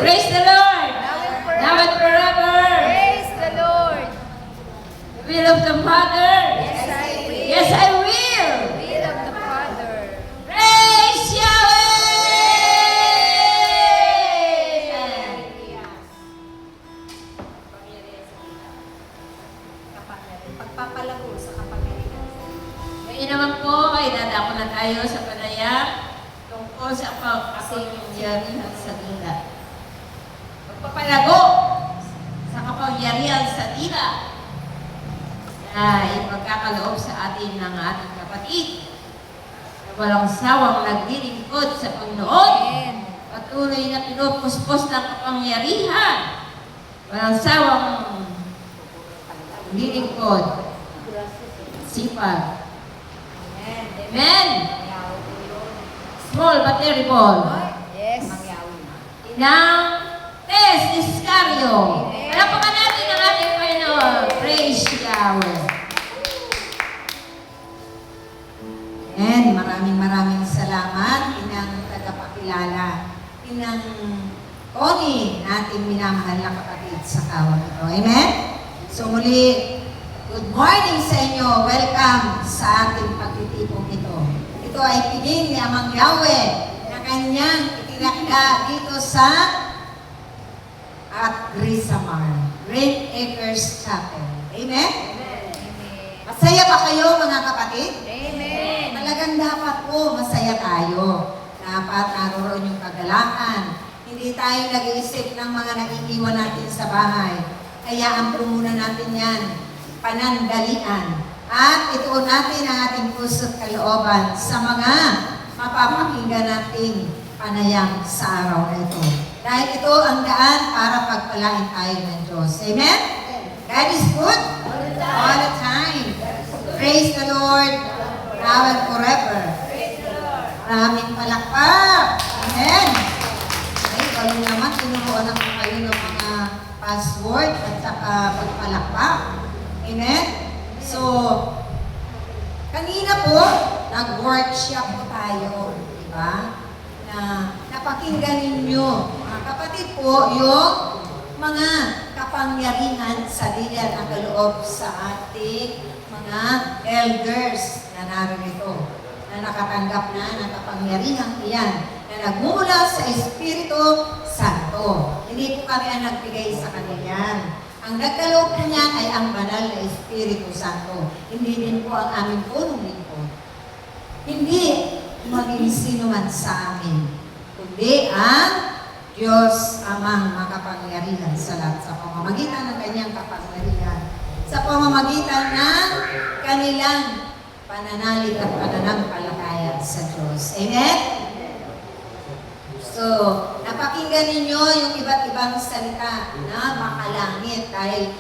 Praise the Lord. Now and forever. Praise the Lord. The will of the Father. Yes, I will. Yes, I will. The will of the Father. Praise Yahweh. Pagpapalago sa kapangyarihan. Ngayon naman po ay dadako na tayo sa panayam tungkol sa kapangyarihan sa dila. Pagpapalago sa kapangyarihan sa dila ay pagkakaloob sa atin ng ating kapatid na walang sawang naglilingkod sa Panginoon. Amen. Patuloy na pinupuspos ng kapangyarihan. Walang sawang lilingkod. Sipag. Amen. Amen. Small but terrible. Yes. Inang Tess Iscario. Palapakan natin ang ating Panginoon. Praise Yahweh. And maraming salamat, Inang tagapakilala, Inang Connie, nating minamahal na kapatid sa kawang ito. Amen? So muli, good morning sa inyo. Welcome sa ating pagtitipong ito. Ito ay piling ni Amang Yahweh na kanyang itinakda dito sa at Rizamar, Green Acres Chapel. Amen? Masaya ba kayo mga kapatid? Amen. Talagang dapat po masaya tayo. Dapat naroon yung kagalakan. Hindi tayo nag-iisip ng mga naiiwan natin sa bahay. Hayaan po muna natin yan. Panandalian. At ituon natin ang ating puso't kalooban sa mga mapapakinggan nating panayam sa araw na ito. Dahil ito ang daan para pagpalain tayo ng Diyos. Amen? God is good all the time. Praise the Lord now and forever. Maraming palakpak. Amen. Ay, kayo naman, tinuruan ako kayo ng mga password at saka pagpalakpak. Amen. So, kanina po, nag-workshop po tayo. Diba? Na napakinggan ninyo, mga kapatid po, yung mga kapangyarihan sa dila na kaloob sa ating mga elders na narito, na nakatanggap na ng kapangyarihan iyan, na nagmumula sa Espiritu Santo. Hindi po kami ang nagbigay sa kanila. Ang nagkaloob po niyan ay ang banal na Espiritu Santo. Hindi din po ang aming punong lingkod. Hindi maging sino man sa amin, kundi ang Diyos amang makapangyarihan sa lahat sa pamamagitan ng kanyang kapangyarihan, sa pamamagitan ng kanilang pananalig at pananampalataya sa Diyos. Amen? So, napakinggan ninyo yung iba't ibang salita na makalangit dahil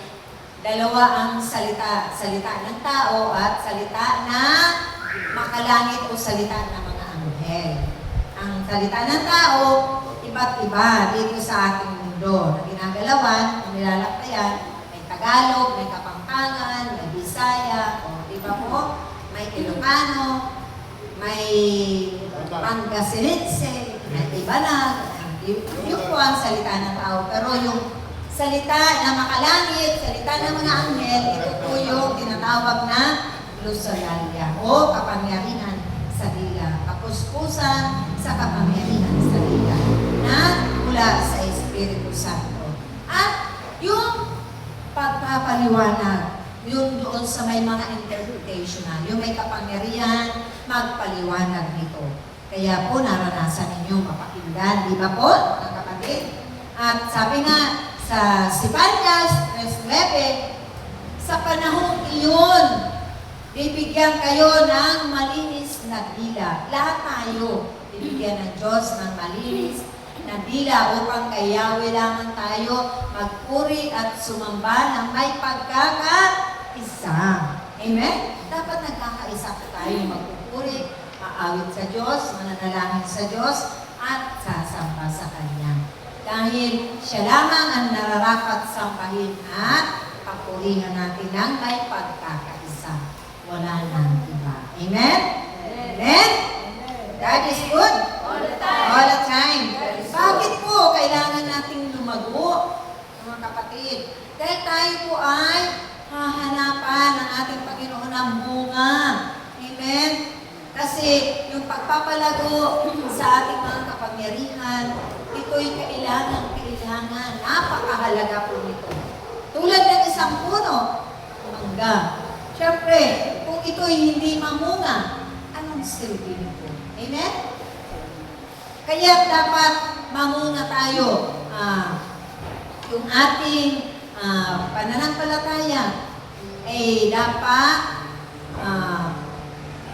dalawa ang salita. Salita ng tao at salita na makalangit o salita ng mga anghel. Ang salita ng tao, iba't iba dito sa ating mundo na ginagalawan, ang nilalaktayan, may Tagalog, may Kapampangan, may Bisaya, o di ba po? May Ilocano, may Pangasinense, may Ibanag, yun po ang salita ng tao. Pero yung salita na makalangit, salita ng mga anghel, ito po yung tinatawag na glossolalia o kapangyarihan sa dila. Kapuspusan sa kapangyarihan sa dila na mula sa Espiritu Santo. At yung pagpapaliwanag, yung doon sa may mga interpretational, yung may kapangyarihan, magpaliwanag nito. Kaya po naranasan ninyo mapakinggan, di ba po, mga kapatid? At sabi nga sa Sipanyas 3:9, sa panahong iyon, bibigyan kayo ng malinis na dila. Lahat tayo bibigyan ng Diyos ng malinis na dila upang kay Yahweh lamang tayo magpuri at sumamba ng may pagkakaisa. Amen? Dapat nagkakaisa po tayo magpupuri, maawit sa Diyos, mananalangin sa Diyos, at sasamba sa Kanya. Dahil siya lamang ang nararapat sambahin at papurihan natin ng may pagkakaisa. Wala nang iba. Amen? Amen? God is good? All the time. All the time. Bakit po kailangan nating mga kapatid. Dahil tayo po ay hahanapan ng ating Panginoon ng bunga. Amen? Kasi yung pagpapalago sa ating mga kapangyarihan, ito'y kailangan. Napakahalaga po nito. Tulad ng isang puno, mangga. Siyempre, kung ito'y hindi mamunga, anong silbi nito? Amen? Kaya dapat mamunga tayo. Yung ating pananampalataya ay dapat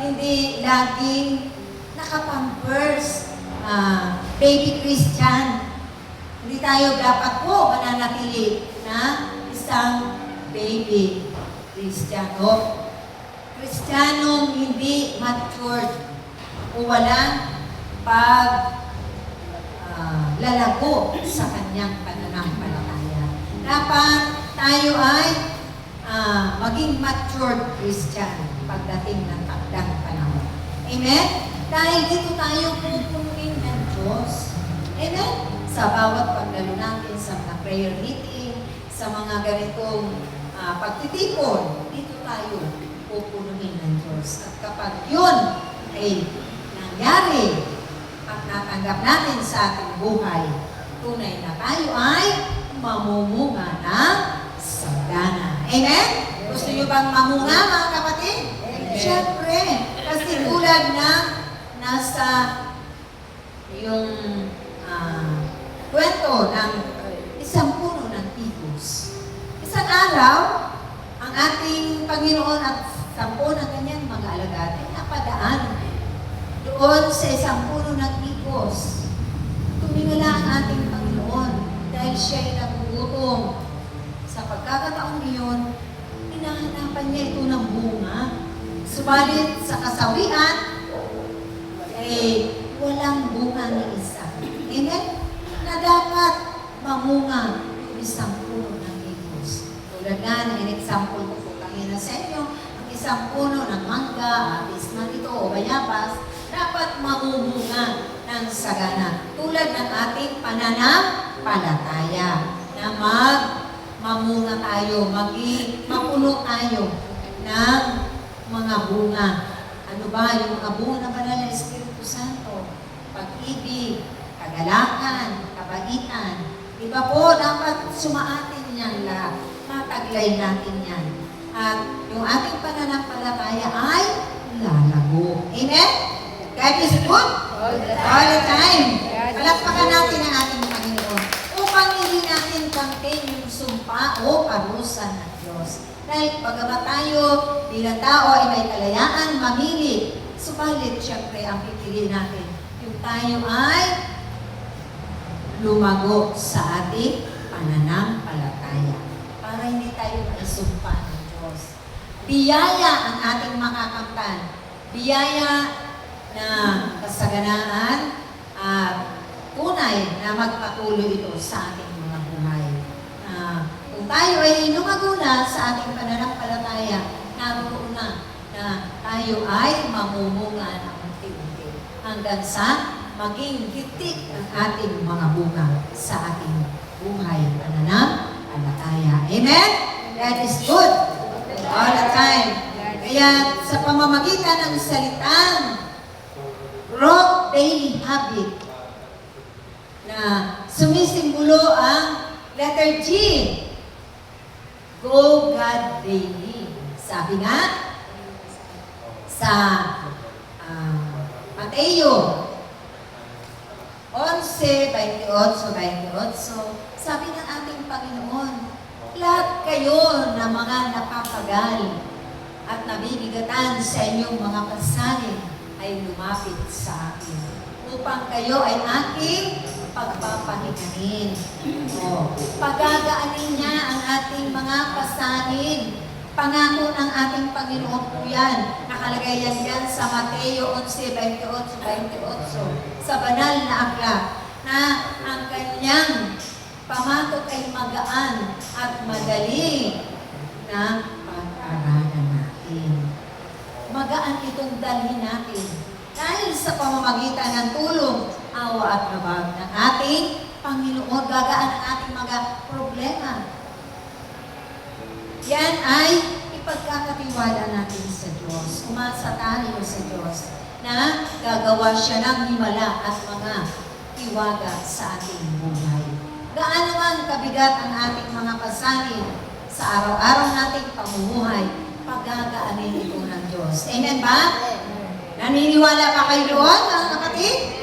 hindi laging nakapampers, baby Christian. Hindi tayo dapat po mananatili na isang baby Kristiyano. Kristiyanong hindi matured o walang lalago sa kanyang pananampalataya. Dapat tayo ay maging matured Christian pagdating ng takdang panahon. Amen? Dahil dito tayo pupunuin ng Diyos. Amen? Sa bawat pagdalo natin sa mga prayer meeting, sa mga ganitong pagtitipon, dito tayo pupunuin ng Diyos. At kapag yun ay nangyari at natanggap natin sa ating buhay, tunay na tayo ay mamumunga ng sagana. Amen? Gusto niyo bang mamunga, mga kapatid? Amen. Siyempre, kasi tulad ng nasa yung kwento ng isang puno ng higos. Isang araw, ang ating Panginoon at 10 ng kanyang mga alagad ay napadaan doon sa isang puno ng higos. Tumingala ang ating Panginoon dahil siya ay nagugutom. Sa pagkakataong iyon, hinahanapan niya ito ng bunga. Subalit sa kasawian, walang bunga ni isa. Amen? Na dapat mamunga yung isang puno ng higos. Tulad nga ng in-example ko po kanina sa inyo, ang isang puno ng mangga, apis man ito o bayabas, dapat mamumunga ng sagana. Tulad ng ating pananampalataya na mamunga tayo, mapuno tayo ng mga bunga. Ano ba? Yung mga bunga na banal na Espiritu Santo, pag-ibig, kagalakan, kabaitan. Iba po, dapat sumaatin yan lahat. Mataglay natin yan. At yung ating pananampalataya ay lalago. Amen? God is good all the time. Palakpakan natin ang ating Panginoon upang hindi natin kamtin yung sumpa o parusa ng Diyos. Dahil pagkabat tayo bilang tao ay may kalayaan, mamili. Subalit, syempre, ang pipili natin, yung tayo ay lumago sa ating pananampalataya para hindi tayo maisumpa ng Diyos. Biyaya ang ating makakamtan. Biyaya na kasaganaan at tunay na magpatuloy ito sa ating mga buhay. Kung tayo ay lumago na sa ating pananampalataya, naroon na tayo ay mamumunga ng unti-unti hanggang sa maging hitik ang ating mga bunga sa ating buhay pananampalataya. Amen? That is good all the time. Kaya sa pamamagitan ng salitang Growth Daily Habit na sumisimbolo ang letter G, Go God Daily. Sabi nga sa Mateo 11:28, sabi ng ating Panginoon, lahat kayo na mga napapagal at nabibigatan sa inyong mga pasanin ay lumapit sa akin upang kayo ay aking pagpapahinganin. Pagagaanin niya ang ating mga pasanin. Pangako ng ating Panginoon po yan. Nakalagay yan dyan sa Mateo 11:28, sa banal na aklat, na ang kanyang pamatot ay magaan at madali na pag-aralan natin. Magaan itong dalhin natin dahil sa pamamagitan ng tulong, awa at habag ng ating Panginoon. Gagaan ang ating mga problema. Yan ay ipagkakatiwala natin sa Diyos. Umasa tayo sa Diyos na gagawa siya ng himala at mga iwaga sa ating buhay. Gaano man kabigat ang ating mga pasanin sa araw-araw nating pamumuhay, pagagaanin ito ng Diyos. Amen ba? Naniniwala pa kayo doon, mga kapatid?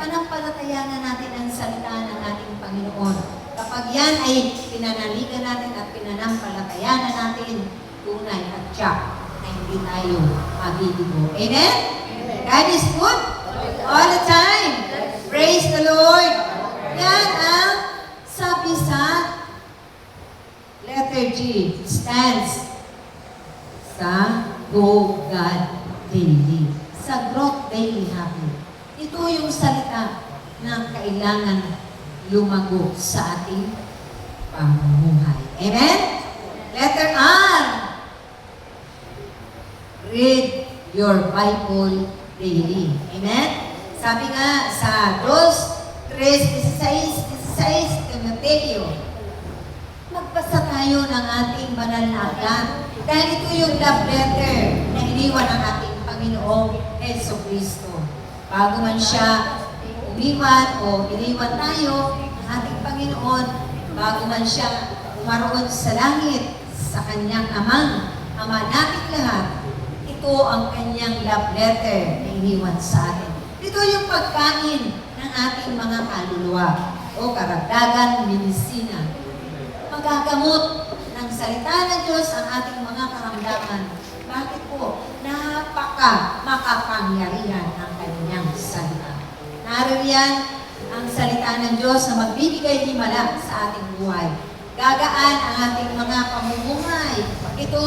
Panampalatayanan natin ang salita ng ating Panginoon. Kapag yan ay pinanaligan natin at pinanampalatayanan natin, tunay at tiyak na hindi tayo mabibigo. Amen? God is good all the time. Praise the Lord. Yan ang sabi sa letter G, stands sa Go God Daily. Sa Growth Daily Habit. Ito yung salita na kailangan lumago sa ating pamumuhay. Amen? Letter R. Read your Bible daily. Amen? Sabi nga sa 2:3:16 Timoteo, magbasa tayo ng ating banal na aklat. Dahil ito yung love letter na iniwan ng ating Panginoong Jesucristo. Bago man siya umiwan o iniwan tayo ng ating Panginoon, bago man siya umaroon sa langit, sa kanyang Ama nating lahat, ito ang kanyang love letter na iniwan sa atin. Ito yung pagkain ng ating mga kaluluwa o karagdagan medisina. Magagamot ng salita ng Diyos ang ating mga karamdaman. Bakit po? Makapangyarihan ang kanyang salita. Naririyan ang salita ng Diyos na magbibigay himala sa ating buhay. Gagaan ang ating mga pamumuhay. Ito,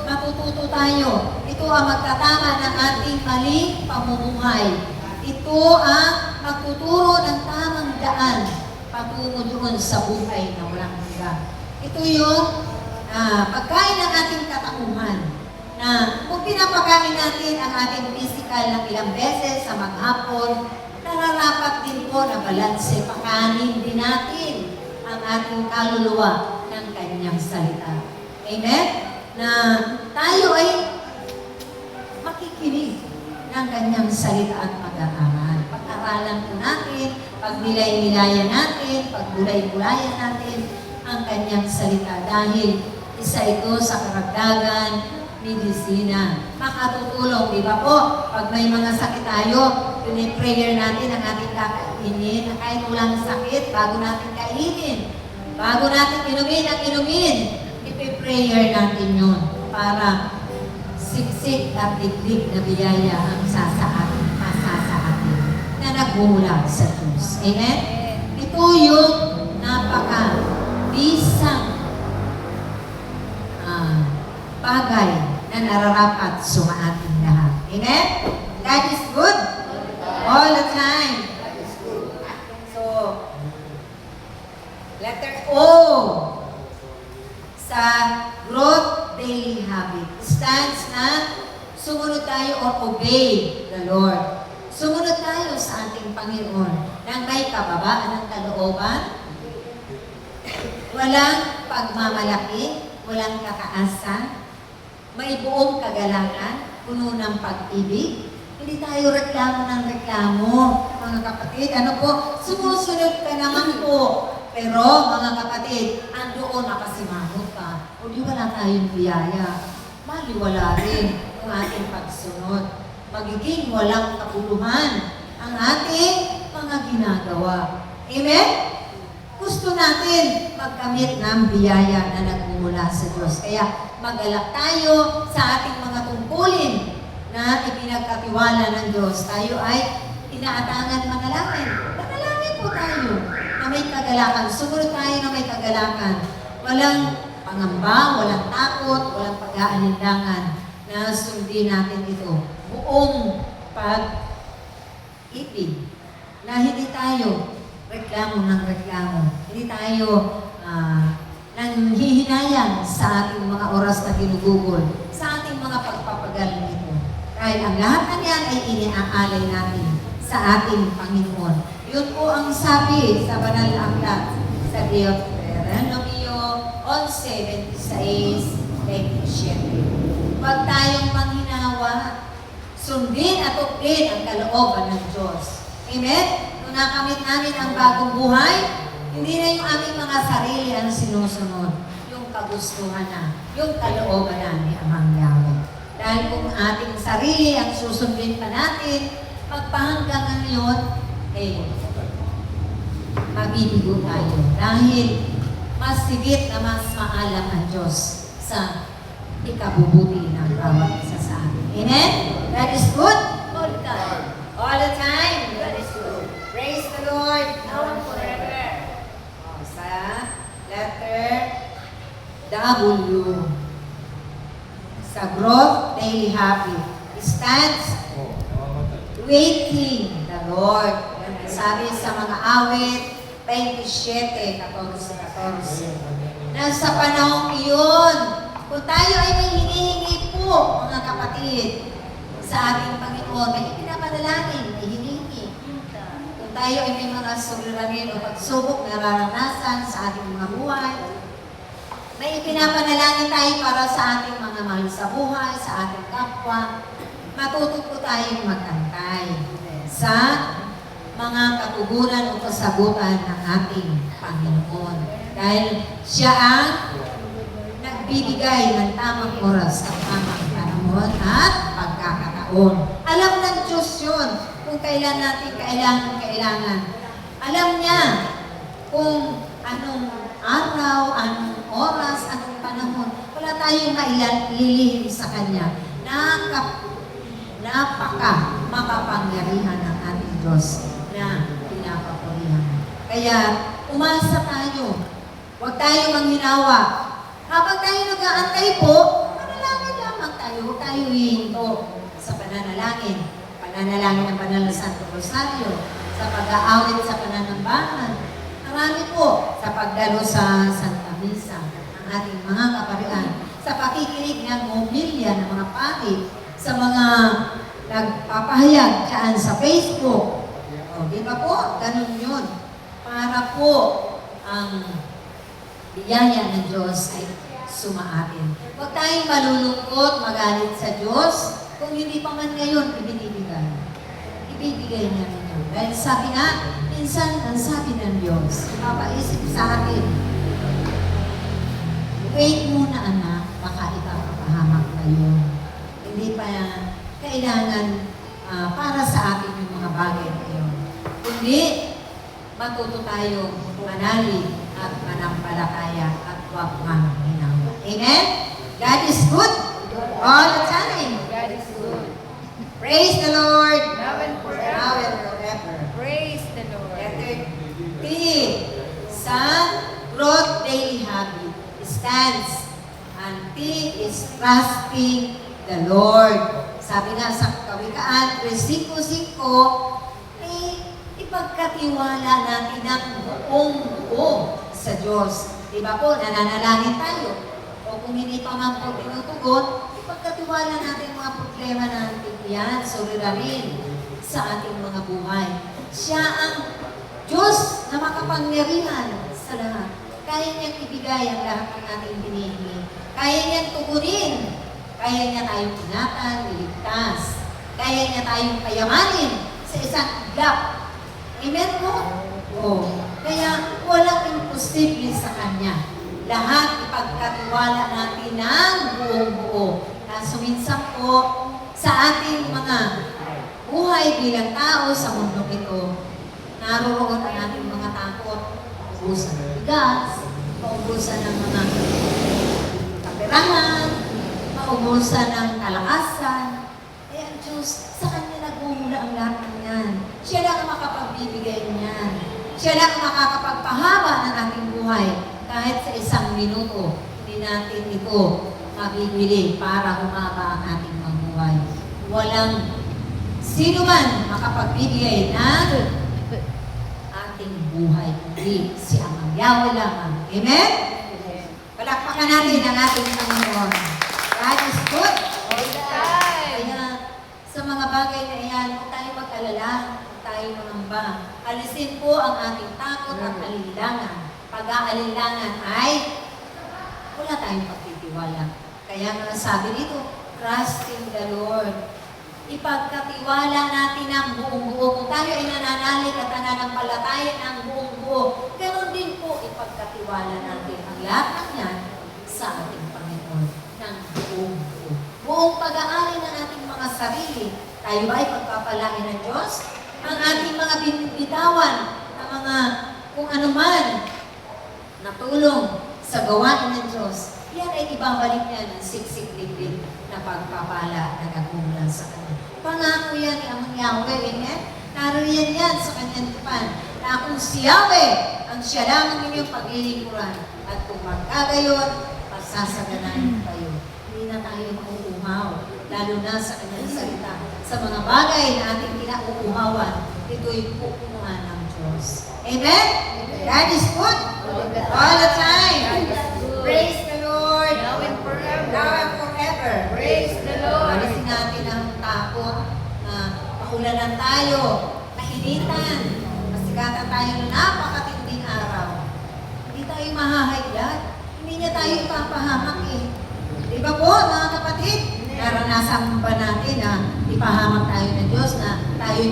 matututo tayo. Ito ang magtatama ng ating maling pamumuhay. Ito ang magtuturo ng tamang daan patungo doon sa buhay na walang hanggan. Ito yung pagkain ng ating katauhan na kung pinapakain natin ang ating physical ng ilang beses sa maghapon, nararapat din po na balanse, pakanin din natin ang ating kaluluwa ng kanyang salita. Amen? Na tayo ay makikinig ng kanyang salita at mag-aaral. Pag-aralan po natin, pagnilay-nilayan natin, pagbulay-bulayan natin ang kanyang salita dahil isa ito sa karagdagan medisina. Makatutulong, di ba po? Pag may mga sakit tayo, prayer natin ang ating kakainin na kahit walang sakit, bago natin kainin. Bago natin inumin ang inumin, ipiprayer natin yun para siksik at digdig na biyaya ang masa sa atin na nagmumula sa Diyos. Amen? Ito yung napaka-bisang bagay na nararapat sa ating lahat. Amen? God is good all the time. So, letter O sa Growth Daily Habit stands na sumunod tayo or obey the Lord. Sumunod tayo sa ating Panginoon nang may kababaan ng kalooban, walang pagmamalaki, walang kakaasa, may buong kagalakan, puno ng pag-ibig. Hindi tayo reklamo ng reklamo, mga kapatid. Ano po? Sumusunod ka naman po. Pero, mga kapatid, andoon nakasimangot ka. O di wala tayong biyaya. Maliwala rin ang ating pagsunod. Magiging walang kabuluhan ang ating mga ginagawa. Amen? Gusto natin magkamit ng biyaya na nagmumula sa Diyos. Kaya mag-alak tayo sa ating mga tungkulin na ipinagkatiwala ng Diyos. Tayo ay inaatangan manalangin. Manalangin po tayo na may kagalakan. Sumunod tayo na may kagalakan. Walang pangamba, walang takot, walang pag-aalinlangan na sundin natin ito. Buong pag-ibig na hindi tayo reklamo ng reklamo. Hindi tayo nanghihinayang sa ating mga oras na ginugugol, sa ating mga pagpapagaling ito. Dahil ang lahat na yan ay iniaalay natin sa ating Panginoon. Yun po ang sabi sa banal na aklat sa Day of Deuteronomio 11:26-27. Huwag tayong manghinawa. Sundin at uklin ang kalooban ng Diyos. Amen? Kung nakamit namin ang bagong buhay, hindi na yung aming mga sarili ang sinusunod. Yung kagustuhan na, yung kalooban na ni Amang Yahweh. Dahil kung ating sarili ang susundin pa natin, pagpahanggang ngayon, mabibigo tayo. Dahil mas sigit na mas maalam ang Diyos sa ikabubuti ng bawat isa sa atin. Amen? That is good? All the time. All the time? That is good. Praise the Lord. Now and forever. Sa letter W. Sa growth daily habit. Stands waiting the Lord. Sabi sa mga awit 27:14. Nasa panahon iyon, kung tayo ay may hinihingi po, mga kapatid, sa ating Panginoon, may ipinapanalangin, may hinihingi. Kung tayo ay may mga suliranin o pagsubok na nararanasan sa ating mga buhay, may ipinapanalangin tayo para sa ating mga mahal sa buhay, sa ating kapwa, matuto po tayong magantay sa mga katuguran o kasagutan ng ating Panginoon. Dahil Siya ang nagbibigay ng tamang oras at tamang panahon at pagkakataon. Alam ng Diyos yun kung kailan natin kailangan. Alam niya kung anong araw, anong oras, anong panahon. Wala tayong maililihim sa Kanya. Napaka makapangyarihan ng ating Diyos na pinapapurihan. Kaya umasa tayo. Huwag tayo manghinawa. Habang tayo nag-aantay po, manalangin lamang tayo. Huwag tayo hihinto sa pananalangin. Pananalangin ng Banal na Santo Rosario, sa pag-aawit sa pananambahan. Marami po sa pagdalo sa Santa Misa ng ating mga kaparian, sa pakikinig ng homilya ng mga pari, sa mga nagpapahayag dyan sa Facebook. O, di ba po? Ganun yun. Para po ang biyaya ng Diyos ay sumaatin. Huwag tayong malulungkot, magalit sa Diyos. Kung hindi pa man ngayon, ibibigay. Ibibigay niya ninyo. Dahil sabi nga, minsan ang sabi ng Diyos, ipapaisip sa atin, wait muna anak, baka ikapapahamak kayo. Hindi pa kailangan para sa atin yung mga bagay na yun. Kundi, matuto tayo manali at manampalataya at huwag manghinawa. Amen? God is good all the time. God is good. Praise the Lord. Now and forever. Now and forever. Praise the Lord. Letter T. Sa growth daily habit stands. And T is trusting the Lord. Sabi nga sa Kawikaan 3:5, ipagkatiwala natin ang buong buo sa Diyos. Diba po, nananalangin tayo. O kung hindi pa man po tinutugon, ipagkatiwala natin mga problema natin yan, suliranin sa ating mga buhay. Siya ang Diyos na makapangyarihan sa lahat. Kaya niyang ibigay ang lahat ng ating hinihingi. Kaya niyang tugunin. Kaya niya tayong ingatan, iligtas. Kaya niya tayong payamanin sa isang iglap. Amen po? Oo. Kaya walang imposible sa Kanya. Lahat ipagkatiwala natin ng buong buo. Kaso minsan po, sa ating mga buhay bilang tao sa mundo ito, naroroon ang ating mga takot. Maubusan ng bigas, maubusan ng mga kaperahan, maubusan ng kalakasan. Eh ang Diyos, sa Kanya nagmumula ang lahat ng yan. Siya lang ang makapagbibigay niyan. Siya lang ang makakapagpahaba ng ating buhay. Kahit sa isang minuto, hindi natin ito mabibili para humaba ang ating mga buhay. Walang sino man makapagbibigay ng ating buhay, kundi si Amang Yahweh lamang. Amen? Palakpakan natin ang ating Panginoon. God is good. All the time. Kaya sa mga bagay na iyan, huwag tayo mag-alala, huwag tayo mangamba. Alisin po ang ating takot at alilangan. pag-aalinlangan ay wala tayong pagtitiwala. Kaya nga sabi dito, trust in the Lord. Ipagkatiwala natin ang buong buo. Kung tayo ay nananalig at nananampalataya ng buong buo, ganoon din po ipagkatiwala natin ang lahat ng yan sa ating Panginoon ng buong buo. Buong pag-aari ng ating mga sarili, tayo ba ay pagpapalain ng Diyos? Ang ating mga binibitawan, ang mga kung anuman na tulong sa gawain ng Diyos, yan ay ibabalik niya ng siksik-liklik na pagpapala na nagmumula sa Kanya. Pangako yan ni Amang Yahweh, amen? Naroon yan sa Kanyang tipan, na kung si Yahweh ang siya lamang inyong paglilingkuran, at kung magkagayon, pasasaganahin kayo. Hindi na tayo mauuhaw, lalo na sa Kanyang salita. Sa mga bagay na ating kinauuhawan, ito'y pupunuan ng Diyos. Amen? God is good all the time. Praise the Lord. Now and forever. Now and forever. Praise the Lord. Alisin natin ang takot na pakulanan tayo, nainitan, masikatan tayo ng napakatinding araw. Hindi tayo mahahayag. Hindi niya tayo ipapahamak eh. Di ba po, mga kapatid? Naranasan ba natin na ipahamak tayo ng Diyos na tayo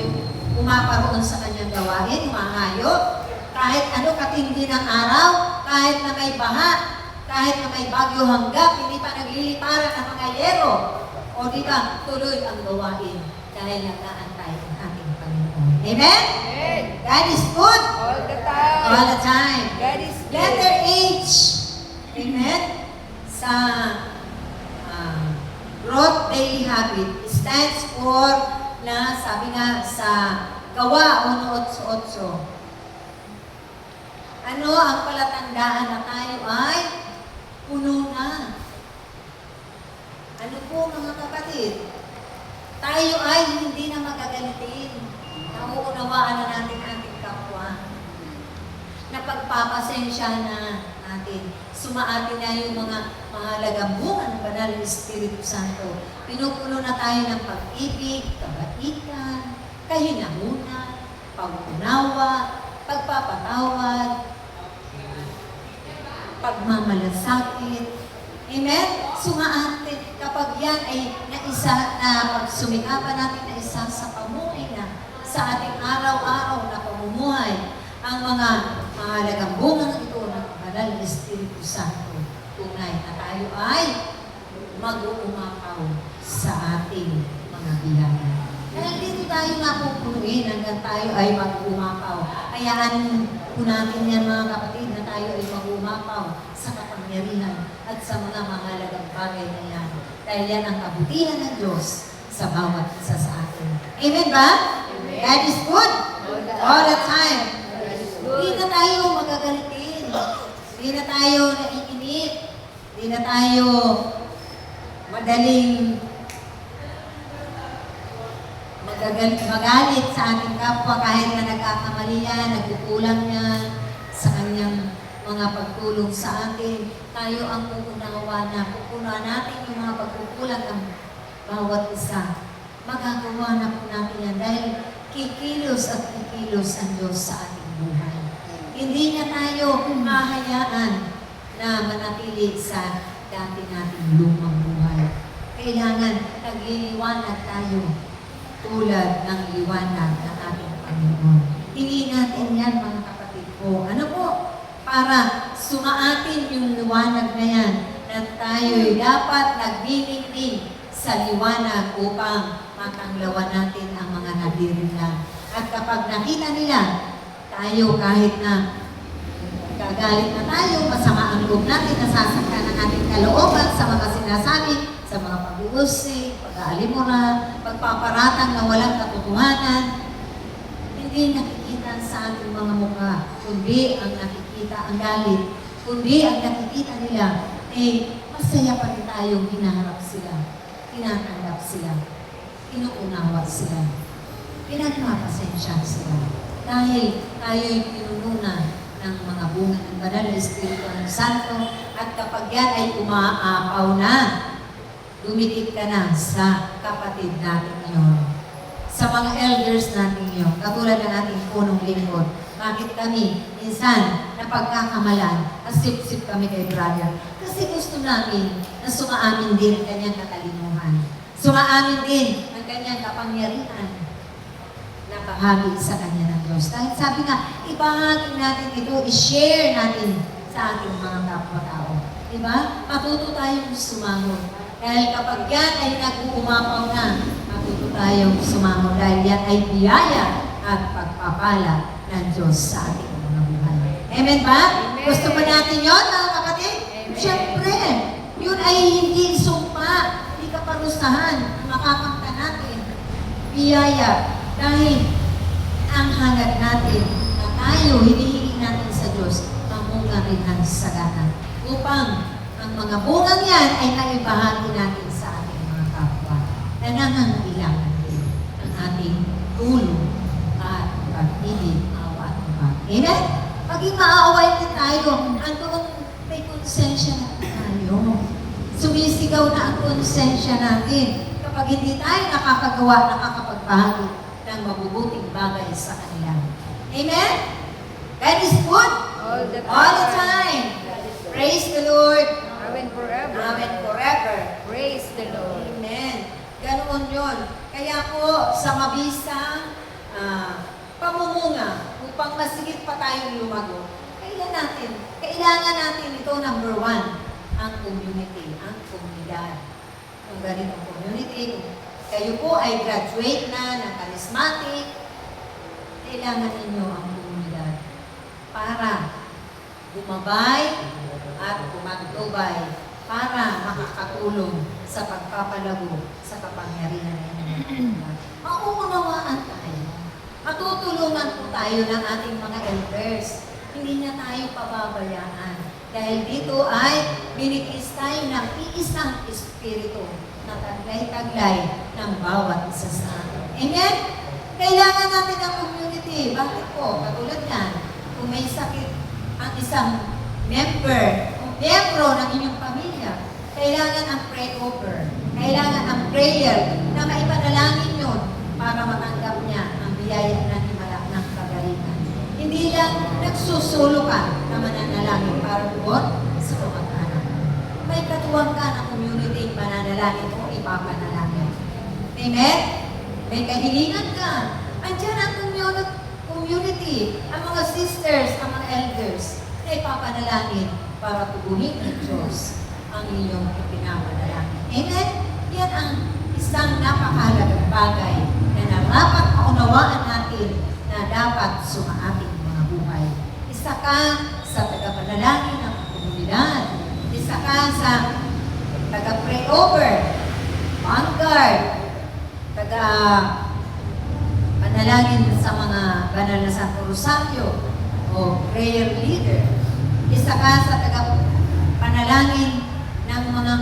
pumaparoon sa Kanyang gawain, humahayo? Kahit ano katindi ng araw, kahit na may baha, kahit na may bagyo hanggap, hindi pa nagliliparan ang mga yero. O di ba, tuloy ang gawain dahil nag-aantay ang ating Panginoon. Amen? Amen. God is good All the time. all the time. God is good. Letter H. Amen? Sa growth daily habit stands for na sabi nga sa Gawa 1:8. Ano ang palatandaan na tayo ay puno na? Ano po mga kapatid? Tayo ay hindi na magagalitin. Nauunawaan na natin ating kapwa. Napagpapasensya na natin. Sumaatin na yung mga mahalagang bunga ng Banal na Espiritu Santo. Pinupuno na tayo ng pag-ibig, kabaitan, kahinahunan, pag-unawa, pagpapatawad, pagmamalasakit. Amen? Sumaatin. Kapag yan ay pagsumikapan natin na isa sa pamuhay na sa ating araw-araw na pamumuhay, ang mga mahalagang bunga ito ng Banal na Espiritu Santo, tunay na tayo ay mag-uumapaw sa ating mga biyaya. Dahil dito tayo napupunuin hanggang tayo ay mag-uumapaw. Hayaan po natin yan mga kapatid na tayo ay mag-uumapaw sa kapangyarihan at sa mga mahalagang bagay na yan. Dahil yan ang kabutihan ng Diyos sa bawat isa sa atin. Amen ba? Amen. God is good all the time. God is Hindi good. na tayo magagalitin. Hindi na tayo naiinip. Hindi na tayo madaling magalit sa ating kapwa kahit na nagkakamali yan, nagkukulang yan sa kanyang mga pagtulong sa atin. Tayo ang uunawa na pupunuan natin yung mga pagkukulang ng bawat isa. Magagawa na po natin yan dahil kikilos at kikilos ang Diyos sa ating buhay. Hindi na tayo mahayaan na manatili sa dati nating lumang buhay. Kailangan nagliliwanag tayo tulad ng liwanag ng ating Panginoon. Hindi natin yan mga kapatid ko. Ano po? Para sumaatin yung liwanag na yan na tayo'y dapat nagbibigay sa liwanag upang matanglawan natin ang mga nadiringan. At kapag nakita nila, tayo kahit na gagalit na tayo, masama ang loob natin, nasasaktan ang ating kalooban sa mga sinasabi, sa mga pag-uusig, pag-aalimura, pagpaparatang na walang katotohanan, hindi nakikita sa ating mga mukha, kundi ang nakikita ang galit, kundi ang nakikita nila, masaya pa rin tayong hinaharap sila, tinatanggap sila, inuunawa sila, pinagpapasensya sila. Dahil tayo'y pinununa ng mga bunga ng Banal na Espiritu ng Santo, at kapag yan ay umaapaw na, dumikit ka na sa kapatid natin yun. Sa mga elders natin yun. Katulad ng ating punong lingkod, Bakit kami, minsan, napagkakamalan, asip-sip kami kay brother? Kasi gusto namin na sumaamin din ang kanyang katalinuhan. Sumaamin din ang kanyang kapangyarihan na bahagi sa kanya ng Diyos. Dahil sabi nga, ibahagi natin ito, i-share natin sa ating mga kapwa-tao. Diba? Matuto tayong sumangon. Dahil kapag yan ay nag-uumapaw na, matuto tayong sumangon dahil yan ay biyaya at pagpapala ng Diyos sa ating mga buhay. Amen ba? Amen. Gusto ba natin yun, mga kapatid? Amen. Siyempre, yun ay hindi sumpa, hindi kaparusahan ang makakamta natin. Biyaya. Dahil ang hangad natin na tayo, hinihiling natin sa Diyos, mamunga rin ang sagana. Upang ang mga bungang yan ay naibahagi natin sa ating mga kapwa na nangangailangan din ang ating tulong at pag-ibig, awa at ubag. Amen? Paging maaaway din tayo, andoon may konsensya na tayo. Sumisigaw na ang konsensya natin kapag hindi tayo nakakagawa, nakakapagbahagi ng mabubuting bagay sa kanila. Amen? God is good All the time. all the time. Praise the Lord. Amen forever. Amen forever. Praise the Lord. Amen. Ganoon yun. Kaya po, sa mabisang pamumunga, upang masigit pa tayong lumago, kailangan natin ito, number one, ang community, ang komunidad. Kung ganitong community, kung kayo po ay graduate na ng charismatic, kailangan ninyo ang komunidad para gumabay at gumagtubay para makakatulong sa pagpapalago sa kapangyarihan ng inyong komunidad. Mauunawaan tayo. Matutulungan po tayo ng ating mga elders. Hindi niya tayo pababayaan. Dahil dito ay binikis tayo ng iisang espiritu na taglay-taglay ng bawat isa sa atin. Amen? Kailangan natin ang community. Bakit po? Katulad yan, kung may sakit ang isang member o miyembro ng inyong pamilya, kailangan ang pray over. Kailangan ang prayer na maipanalangin yun para matanggap niya ang biyaya ng himala ng kagalingan. Hindi lang nagsusulo ka na mananalangin para doon sa kamag-anak. May katuwang ka ng community mananalangin o ipapanalangin. Amen? May kahilingan ka. Andiyan ang community, ang mga sisters, ang mga elders na ipapanalangin para tugunin ng Diyos ang inyong ipinapanalangin. Amen? Yan ang isang napakahalagang bagay na dapat maunawaan natin na dapat sumaating mga buhay. Isa ka sa tagapanalangin ng komunidad. Isa ka sa taga-pray over, vanguard, taga-panalangin sa mga banal na Santo Rosario o prayer leader. Isa ka sa taga-panalangin ng mga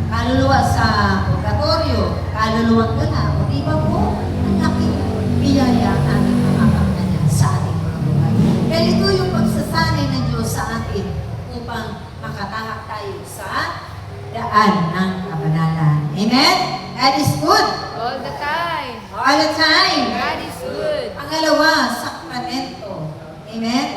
kaluluwa sa purgatorio, kaluluwang gala, o di ba po, ang laking biyaya ang aming makakakanya sa ating mga buhay. Dahil ito yung pagsasanay ng Diyos sa atin upang makatahak tayo sa daan ng kabanalan. Amen? God is good. All the time. All the time. God is good. Pangalawa, sakramento. Amen?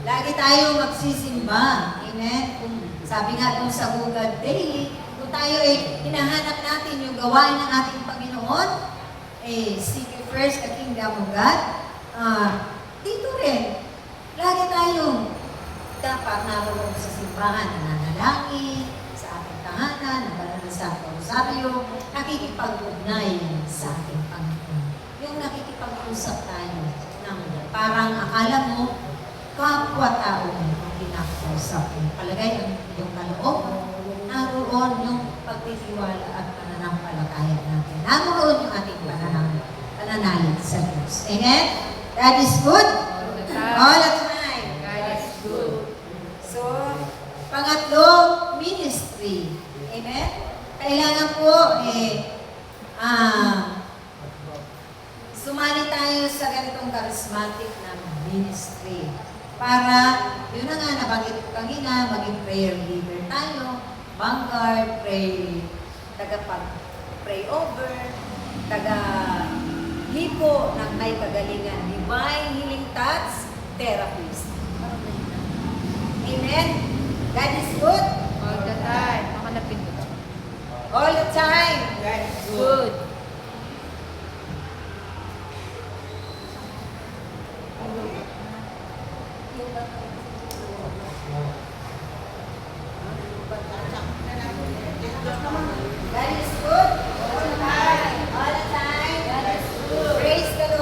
Lagi tayo magsisimba. Amen? Kung sabi nga kung sa Google Daily, kung tayo ay hinahanap natin yung gawain ng ating Panginoon, seek you first the kingdom of God, dito rin, lagi tayong dapat naroon sa simbahan na nanalangin, sa ating tahanan, na banal na Santo Rosario, nakikipag-ugnayan sa ating Panginoon. Yung nakikipag-usap tayo ng parang akala mo, kapwa-tao mo ang kinakausap mo. Palagay ang iyong kaloob, naroon yung pagtitiwala at pananampalataya natin. Naroon yung ating pananalig sa Diyos. Amen? God is good All the time. all the time. God is good. So, pangatlo, ministry. Amen? Kailangan po, sumali tayo sa ganitong charismatic na ministry. Para, yun na nga, nabanggit ko kanina, maging prayer leader tayo, taga-pray over, hipo ng may kagalingan, divine healing touch therapist. Amen? God is good All the time. Makanapin ko. all the time. God is good. Good.